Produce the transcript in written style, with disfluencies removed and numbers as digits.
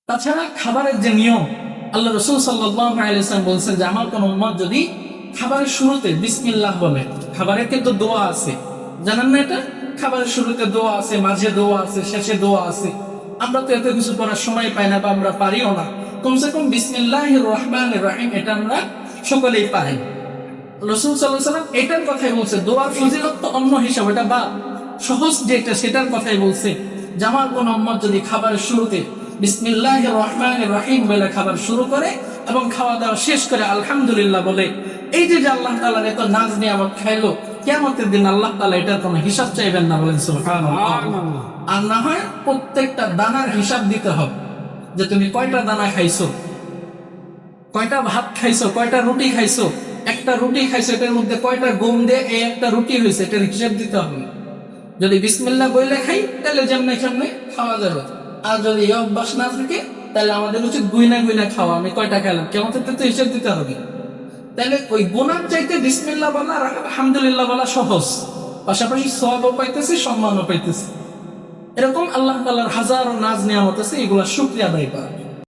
তাছাড়া খাবারের যে নিয়ম, আল্লাহ রাসূল সাল্লাল্লাহু আলাইহি ওয়াসাল্লাম বলছেন যে আমার কোন উম্মত যদি খাবারের শুরুতে বিসমিল্লাহ বলে, খাবারের কিন্তু দোয়া আছে, জানেন না এটা? খাবারের শুরুতে দোয়া আছে, মাঝে দোয়া আছে, শেষে দোয়া আছে। আমরা তো এত কিছু করার সময় পাই না বা আমরা পারিও না। কমসে কম বিসমিল্লাহির রহমানির রহিম এটা আমরা সকলেই পারি। রাসূল সাল্লাল্লাহু আলাইহি ওয়াসাল্লাম এটার কথাই বলছে, দোয়ার ফজিলত তো অন্য হিসাবে, এটা বা সহজ যেটা সেটার কথাই বলছে। যে আমার কোন উম্মত যদি খাবারের শুরুতে বিসমিল্লাহির রহমানির রহিম বলে খাবার শুরু করে এবং খাওয়া দাওয়া শেষ করে আলহামদুলিল্লাহ বলে, এই যে আল্লাহ তাআলার এত নাজ নিয়ামত খাইলো, কিয়ামতের দিন আল্লাহ তাআলা এটার কোনো হিসাব চাইবেন না, বলেন সুবহানাল্লাহ। আর না হয় প্রত্যেকটা দানার হিসাব দিতে হবে, যে তুমি কয়টা দানা খাইছো, কয়টা ভাত খাইছো, কয়টা রুটি খাইছো, একটা রুটি খাইছো এটার মধ্যে কয়টা গম দিয়ে এই একটা রুটি হয়েছে, এটার হিসাব দিতে হবে। যদি বিসমিল্লাহ বইলে খাই তাহলে যেমনি যেমনি খাওয়া যাবে, আর যদি এই অভ্যাস না থাকে তাহলে আমাদের উচিত গুইনা গুইনা খাওয়া, আমি কয়টা খেলাম, কেমন তো হিসাব দিতে হবে। তাহলে ওই গুনার চাইতে বিসমিল্লাহ বলা আর আলহামদুলিল্লাহ বলা সহজ, পাশাপাশি সওয়াবও পাইতেছি, সম্মানও পাইতেছি। এরকম আল্লাহ তাআলার হাজারো নাজ নিয়ামত আছে, এগুলা শুকরিয়া আদায় করা।